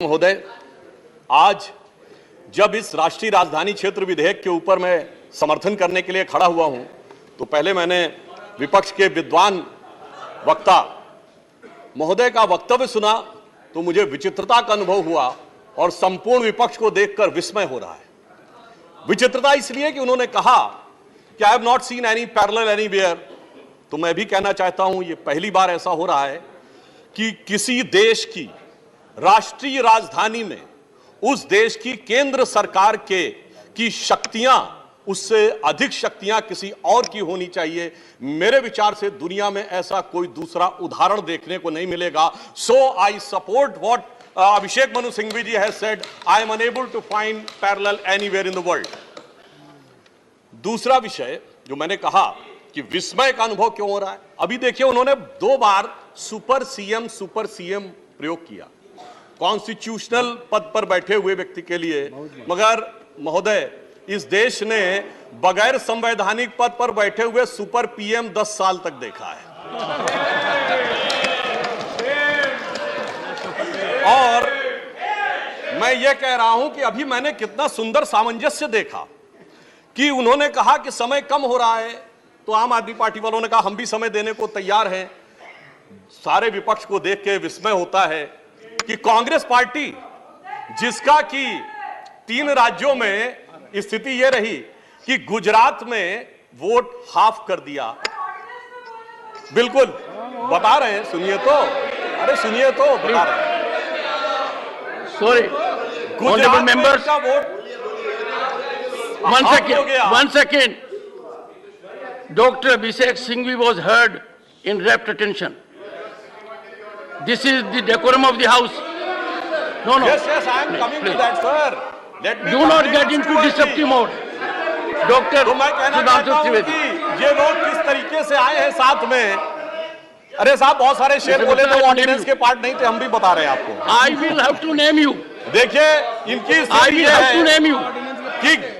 महोदय, आज जब इस राष्ट्रीय राजधानी क्षेत्र विधेयक के ऊपर मैं समर्थन करने के लिए खड़ा हुआ हूं, तो पहले मैंने विपक्ष के विद्वान वक्ता महोदय का वक्तव्य सुना तो मुझे विचित्रता का अनुभव हुआ और संपूर्ण विपक्ष को देखकर विस्मय हो रहा है। विचित्रता इसलिए कि उन्होंने कहा कि I have not seen any parallel anywhere. तो मैं भी कहना चाहता हूं, ये पहली बार ऐसा हो रहा है कि किसी देश की राष्ट्रीय राजधानी में उस देश की केंद्र सरकार की शक्तियां, उससे अधिक शक्तियां किसी और की होनी चाहिए। मेरे विचार से दुनिया में ऐसा कोई दूसरा उदाहरण देखने को नहीं मिलेगा। So I support what Abhishek Manu Singhvi ji has said, I am unable to find parallel anywhere in the world. दूसरा विषय जो मैंने कहा कि विस्मय का अनुभव क्यों हो रहा है, अभी देखिए उन्होंने 2 बार सुपर सीएम प्रयोग किया कॉन्स्टिट्यूशनल पद पर बैठे हुए व्यक्ति के लिए, मगर महोदय इस देश ने बगैर संवैधानिक पद पर बैठे हुए सुपर पीएम 10 साल तक देखा है। और मैं ये कह रहा हूं कि अभी मैंने कितना सुंदर सामंजस्य देखा कि उन्होंने कहा कि समय कम हो रहा है, तो आम आदमी पार्टी वालों ने कहा हम भी समय देने को तैयार हैं। सारे विपक्ष को देख के विस्मय होता है कि कांग्रेस पार्टी, जिसका कि 3 राज्यों में स्थिति यह रही कि गुजरात में वोट हाफ कर दिया, बिल्कुल बता रहे हैं, सुनिए तो, अरे सुनिए तो, बता रहे हैं। सॉरी गुजरात मेंबर्स का vote one second. Dr. Abhishek Singhvi was heard in rapt attention. This is the decorum of the house. No. Yes, I am coming to that, sir. Let me do not get into disruptive mode. Dr. तो मैं कहना चाहता हूं कि ये लोग किस तरीके से आए हैं साथ में। अरे साहब, बहुत सारे शेर बोले थे, ऑर्डिनेंस के पार्ट नहीं थे, हम भी बता रहे हैं आपको। I will have to name you. देखिए इनकी I will have to name you. ठीक,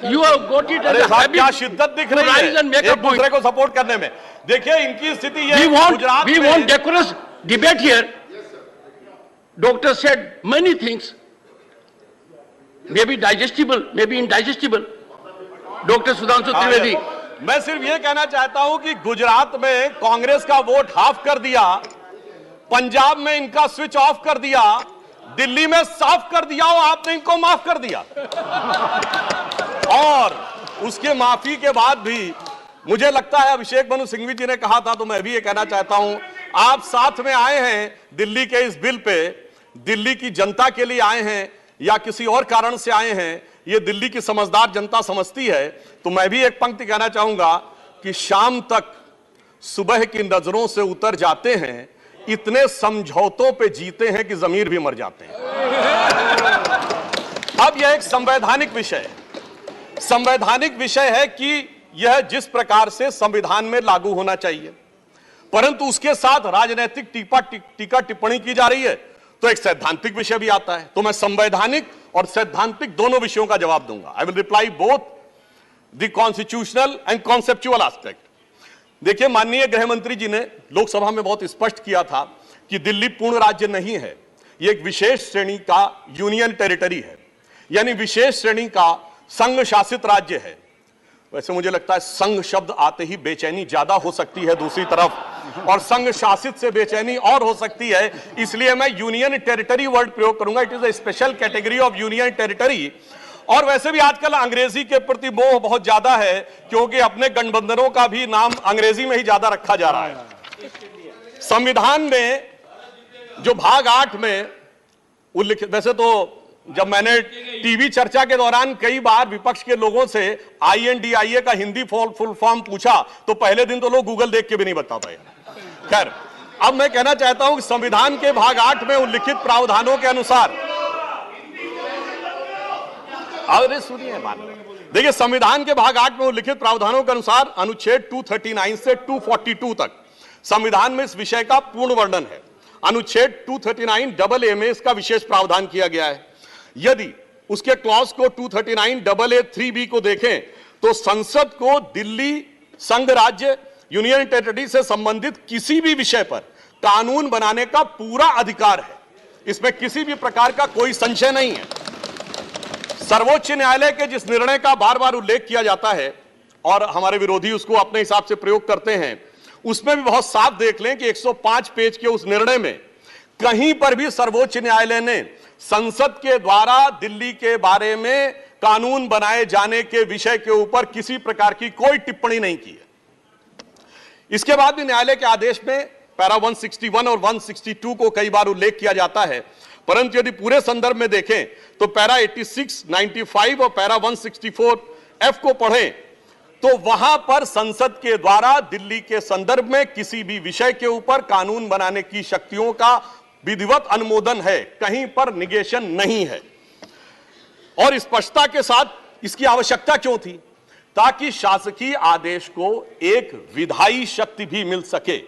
You have got it as a habit. क्या शिद्दत दिख रही है एक दूसरे को सपोर्ट करने में। देखिए इनकी स्थिति ये, we want decorous debate here. Doctor said many things, maybe digestible, maybe indigestible. Dr. Sudhanshu Trivedi. मैं सिर्फ ये कहना चाहता हूं कि गुजरात में कांग्रेस का वोट हाफ कर दिया, पंजाब में इनका स्विच ऑफ कर दिया, दिल्ली में साफ कर दिया और आपने इनको माफ कर दिया। और उसके माफी के बाद भी मुझे लगता है, अभिषेक मनु सिंघवी जी ने कहा था, तो मैं भी ये कहना चाहता हूं, आप साथ में आए हैं दिल्ली के इस बिल पे, दिल्ली की जनता के लिए आए हैं या किसी और कारण से आए हैं, ये दिल्ली की समझदार जनता समझती है। तो मैं भी एक पंक्ति कहना चाहूंगा कि शाम तक सुबह की नजरों से उतर जाते हैं, इतने समझौतों पे जीते हैं कि जमीर भी मर जाते हैं। अब यह एक संवैधानिक विषय है। संवैधानिक विषय है कि यह जिस प्रकार से संविधान में लागू होना चाहिए, परंतु उसके साथ राजनीतिक टीका टिप्पणी की जा रही है, तो एक सैद्धांतिक विषय भी आता है। तो मैं संवैधानिक और सैद्धांतिक दोनों विषयों का जवाब दूंगा। I will reply both the constitutional and conceptual aspect. देखिए, माननीय गृह मंत्री जी ने लोकसभा में बहुत स्पष्ट किया था कि दिल्ली पूर्ण राज्य नहीं है, यह एक विशेष श्रेणी का यूनियन टेरिटरी है, यानी विशेष श्रेणी का संघ शासित राज्य है। वैसे मुझे लगता है संघ शब्द आते ही बेचैनी ज्यादा हो सकती है दूसरी तरफ, और संघ शासित से बेचैनी और हो सकती है, इसलिए मैं यूनियन टेरिटरी वर्ड प्रयोग करूंगा। It is a special category of union territory. और वैसे भी आजकल अंग्रेजी के प्रति मोह बहुत ज्यादा है, क्योंकि अपने गठबंधनों का भी नाम अंग्रेजी में ही ज्यादा रखा जा रहा है। संविधान में जो भाग 8 में उल्लिखित, वैसे तो जब मैंने टीवी चर्चा के दौरान कई बार विपक्ष के लोगों से INDIA का हिंदी फुल फॉर्म पूछा, तो पहले दिन तो लोग गूगल देख के भी नहीं बता पाए। खैर, अब मैं कहना चाहता हूं कि संविधान के भाग 8 में उल्लिखित प्रावधानों के अनुसार, अरे सुनिए, देखिए संविधान के भाग 8 में उल्लिखित प्रावधानों के अनुसार अनुच्छेद 239 से 242 तक संविधान में इस विषय का पूर्ण वर्णन है। अनुच्छेद 239 में इसका विशेष प्रावधान किया गया है। यदि उसके क्लॉज को 239 को देखें तो संसद को दिल्ली संघ राज्य यूनियन टेरिटरी से संबंधित किसी भी विषय पर कानून बनाने का पूरा अधिकार है। इसमें किसी भी प्रकार का कोई संशय नहीं है। सर्वोच्च न्यायालय के जिस निर्णय का बार बार उल्लेख किया जाता है और हमारे विरोधी उसको अपने हिसाब से प्रयोग करते हैं, उसमें भी बहुत साफ देख लें कि 105 पेज के उस निर्णय में कहीं पर भी सर्वोच्च न्यायालय ने संसद के द्वारा दिल्ली के बारे में कानून बनाए जाने के विषय के ऊपर किसी प्रकार की कोई टिप्पणी नहीं की है। इसके बाद भी न्यायालय के आदेश में पैरा 161 और 162 को कई बार उल्लेख किया जाता है, परंतु यदि पूरे संदर्भ में देखें तो पैरा 86, 95 और पैरा 164F को पढ़ें तो वहां पर संसद के द्वारा दिल्ली के संदर्भ में किसी भी विषय के ऊपर कानून बनाने की शक्तियों का विधिवत अनुमोदन है, कहीं पर निगेशन नहीं है। और स्पष्टता के साथ इसकी आवश्यकता क्यों थी? ताकि शासकीय आदेश को एक विधायी शक्ति भी मिल सके,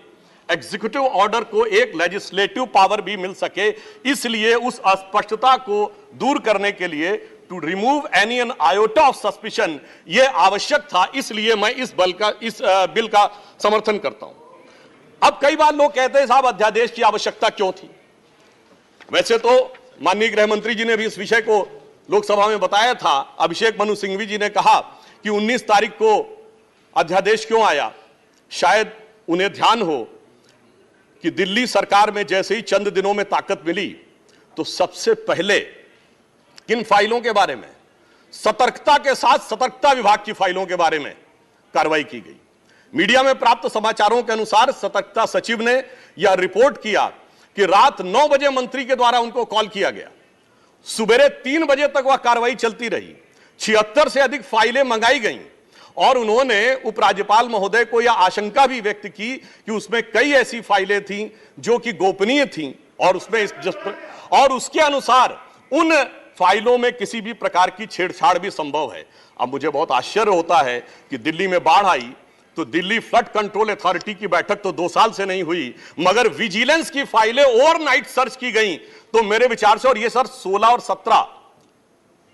एग्जीक्यूटिव ऑर्डर को एक लेजिस्लेटिव पावर भी मिल सके। इसलिए उस अस्पष्टता को दूर करने के लिए to remove any an iota of suspicion यह आवश्यक था। इसलिए मैं इस बिल का समर्थन करता हूं। अब कई बार लोग कहते हैं साहब अध्यादेश की आवश्यकता क्यों थी? वैसे तो माननीय गृह मंत्री जी ने भी इस विषय को लोकसभा में बताया था। अभिषेक मनु सिंघवी जी ने कहा कि 19 तारीख को अध्यादेश क्यों आया। शायद उन्हें ध्यान हो कि दिल्ली सरकार में जैसे ही चंद दिनों में ताकत मिली तो सबसे पहले किन फाइलों के बारे में, सतर्कता के साथ सतर्कता विभाग की फाइलों के बारे में कार्रवाई की गई। मीडिया में प्राप्त समाचारों के अनुसार सतर्कता सचिव ने यह रिपोर्ट किया कि रात 9 बजे मंत्री के द्वारा उनको कॉल किया गया, सुबह 3 बजे तक वह कार्रवाई चलती रही, 76 से अधिक फाइलें मंगाई गईं और उन्होंने उपराज्यपाल महोदय को यह आशंका भी व्यक्त की कि उसमें कई ऐसी फाइलें थीं जो कि गोपनीय थीं और उसके अनुसार उन फाइलों में किसी भी प्रकार की छेड़छाड़ भी संभव है। अब मुझे बहुत आश्चर्य होता है कि दिल्ली में बाढ़ आई तो दिल्ली फ्लड कंट्रोल अथॉरिटी की बैठक तो 2 साल से नहीं हुई, मगर विजिलेंस की फाइलें ओवरनाइट सर्च की गई। तो मेरे विचार से, और ये सर 16 और 17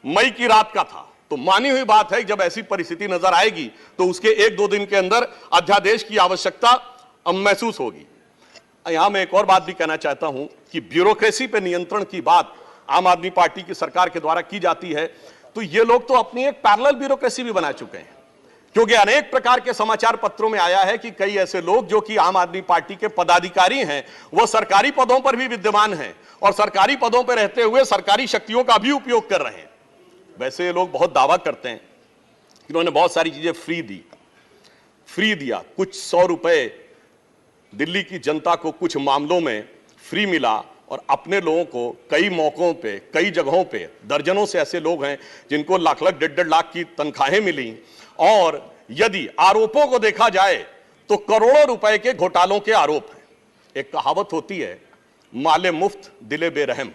मई की रात का था, तो मानी हुई बात है कि जब ऐसी परिस्थिति नजर आएगी तो उसके 1-2 दिन के अंदर अध्यादेश की आवश्यकता महसूस होगी। यहां मैं एक और बात भी कहना चाहता हूं कि ब्यूरोक्रेसी पर नियंत्रण की बात आम आदमी पार्टी की सरकार के द्वारा की जाती है, तो ये लोग तो अपनी एक पैरेलल ब्यूरोक्रेसी भी बना चुके हैं, क्योंकि अनेक प्रकार के समाचार पत्रों में आया है कि कई ऐसे लोग जो कि आम आदमी पार्टी के पदाधिकारी हैं, वो सरकारी पदों पर भी विद्यमान हैं और सरकारी पदों पर रहते हुए सरकारी शक्तियों का भी उपयोग कर रहे हैं। वैसे ये लोग बहुत दावा करते हैं कि उन्होंने बहुत सारी चीजें फ्री दिया, कुछ 100 रुपए दिल्ली की जनता को कुछ मामलों में फ्री मिला और अपने लोगों को कई मौकों पे, कई जगहों पे, दर्जनों से ऐसे लोग हैं जिनको लाख लाख 1.5 लाख की तनख्वाहें मिली। और यदि आरोपों को देखा जाए तो करोड़ों रुपए के घोटालों के आरोप हैं। एक कहावत होती है, माले मुफ्त दिले बेरहम।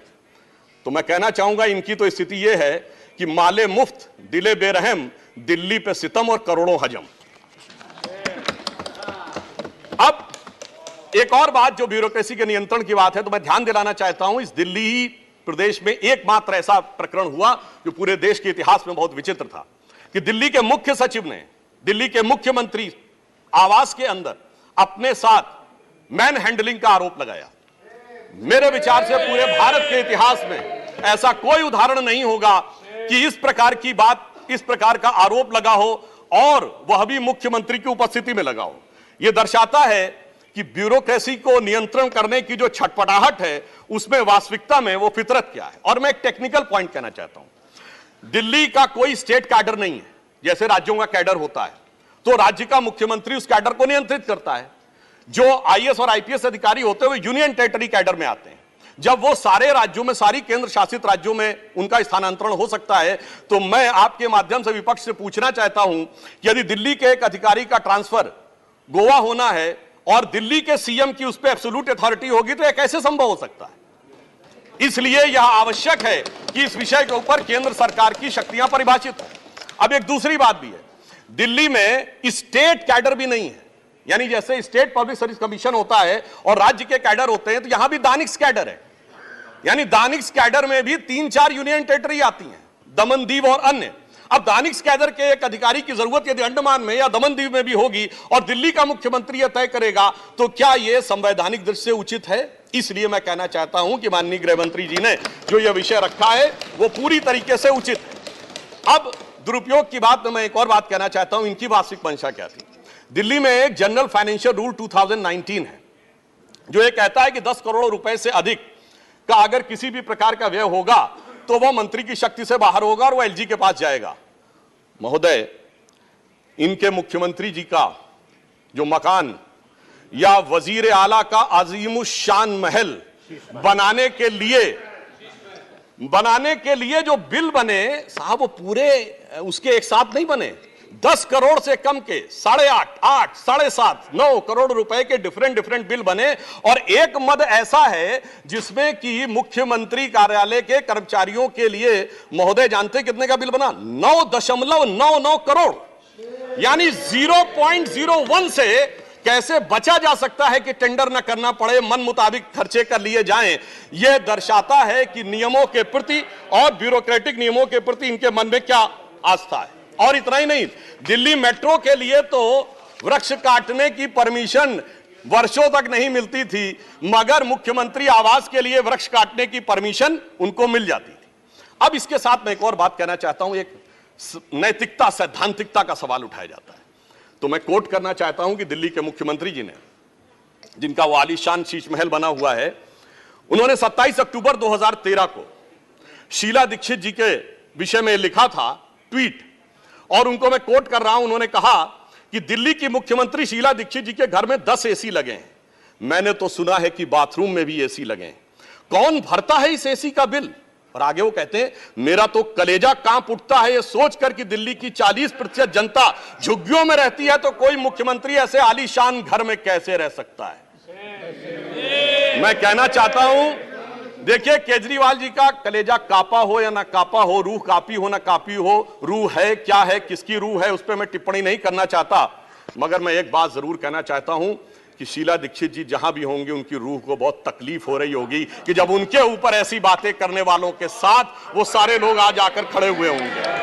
तो मैं कहना चाहूंगा इनकी तो स्थिति यह है कि माले मुफ्त दिले बेरहम, दिल्ली पे सितम और करोड़ों हजम। अब एक और बात जो ब्यूरोक्रेसी के नियंत्रण की बात है, तो मैं ध्यान दिलाना चाहता हूं, इस दिल्ली प्रदेश में एकमात्र ऐसा प्रकरण हुआ जो पूरे देश के इतिहास में बहुत विचित्र था कि दिल्ली के मुख्य सचिव ने दिल्ली के मुख्यमंत्री आवास के अंदर अपने साथ मैन हैंडलिंग का आरोप लगाया। मेरे विचार से पूरे भारत के इतिहास में ऐसा कोई उदाहरण नहीं होगा कि इस प्रकार की बात, इस प्रकार का आरोप लगा हो और वह भी मुख्यमंत्री की उपस्थिति में लगा हो। यह दर्शाता है कि ब्यूरोक्रेसी को नियंत्रण करने की जो छटपटाहट है उसमें वास्तविकता में वो फितरत क्या है। और मैं एक टेक्निकल पॉइंट कहना चाहता हूं, दिल्ली का कोई स्टेट कैडर नहीं है, जैसे राज्यों का कैडर होता है तो राज्य का मुख्यमंत्री उस कैडर को नियंत्रित करता है। जो आईएएस और आईपीएस अधिकारी होते हुए यूनियन टेरिटरी कैडर में आते हैं, जब वो सारे राज्यों में, सारी केंद्र शासित राज्यों में उनका स्थानांतरण हो सकता है, तो मैं आपके माध्यम से विपक्ष से पूछना चाहता हूं कि यदि दिल्ली के एक अधिकारी का ट्रांसफर गोवा होना है और दिल्ली के सीएम की उस पर एब्सोल्यूट अथॉरिटी होगी तो यह कैसे संभव हो सकता है? इसलिए यह आवश्यक है कि इस विषय के ऊपर केंद्र सरकार की शक्तियां परिभाषित हो। अब एक दूसरी बात भी है, दिल्ली में स्टेट कैडर भी नहीं है, यानी जैसे स्टेट पब्लिक सर्विस कमीशन होता है और राज्य के कैडर होते हैं, तो यहां भी दानिक्स कैडर है। यानी दानिक्स कैडर में भी 3-4 यूनियन टेरिटरी आती हैं, दमन, दीव और अन्य। अब दानिश कैडर के एक अधिकारी की जरूरत यदि अंडमान में या दमनदीव में भी होगी और दिल्ली का मुख्यमंत्री यह तय करेगा, तो क्या यह संवैधानिक दृष्टि से उचित है? इसलिए मैं कहना चाहता हूं कि माननीय गृह मंत्री जी ने जो यह विषय रखा है वो पूरी तरीके से उचित है। अब दुरुपयोग की बात में मैं एक और बात कहना चाहता हूं, इनकी वास्तविक मंशा क्या थी। दिल्ली में एक जनरल फाइनेंशियल रूल 2019 है जो ये कहता है कि 10 करोड़ रुपए से अधिक का अगर किसी भी प्रकार का व्यय होगा तो वह मंत्री की शक्ति से बाहर होगा और वह एलजी के पास जाएगा। महोदय, इनके मुख्यमंत्री जी का जो मकान या वजीर आला का अजीमुशान महल बनाने के लिए जो बिल बने साहब, वो पूरे उसके एक साथ नहीं बने। 10 करोड़ से कम के 8.5, 8, 7.5, 9 करोड़ रुपए के डिफरेंट बिल बने और एक मद ऐसा है जिसमें कि मुख्यमंत्री कार्यालय के कर्मचारियों के लिए, महोदय जानते कितने का बिल बना? 9.99 करोड़, यानी 0.01 से कैसे बचा जा सकता है कि टेंडर न करना पड़े, मन मुताबिक खर्चे कर लिए जाएं। यह दर्शाता है कि नियमों के प्रति और ब्यूरोक्रेटिक नियमों के प्रति इनके मन में क्या आस्था है। और इतना ही नहीं, दिल्ली मेट्रो के लिए तो वृक्ष काटने की परमिशन वर्षों तक नहीं मिलती थी, मगर मुख्यमंत्री आवास के लिए वृक्ष काटने की परमिशन उनको मिल जाती थी। अब इसके साथ मैं एक और बात कहना चाहता हूं, एक नैतिकता, सैद्धांतिकता का सवाल उठाया जाता है। तो मैं कोट करना चाहता हूं कि दिल्ली के मुख्यमंत्री जी ने, जिनका वो आलीशान शीश महल बना हुआ है, उन्होंने 27 अक्टूबर 2013 को शीला दीक्षित जी के विषय में लिखा था ट्वीट, और उनको मैं कोट कर रहा हूं। उन्होंने कहा कि दिल्ली की मुख्यमंत्री शीला दीक्षित जी के घर में 10 एसी लगे हैं। मैंने तो सुना है कि बाथरूम में भी एसी लगे हैं। कौन भरता है इस एसी का बिल? और आगे वो कहते हैं, मेरा तो कलेजा कांप उठता है ये सोचकर कि दिल्ली की 40% जनता झुग्गियों में रहती है, तो कोई मुख्यमंत्री ऐसे आलीशान घर में कैसे रह सकता है। मैं कहना चाहता हूं, देखिए, केजरीवाल जी का कलेजा कापा हो या ना कापा हो, रूह कापी हो ना कापी हो, रूह है क्या है, किसकी रूह है, उस पर मैं टिप्पणी नहीं करना चाहता, मगर मैं एक बात जरूर कहना चाहता हूं कि शीला दीक्षित जी जहां भी होंगे उनकी रूह को बहुत तकलीफ हो रही होगी कि जब उनके ऊपर ऐसी बातें करने वालों के साथ वो सारे लोग आज आकर खड़े हुए होंगे।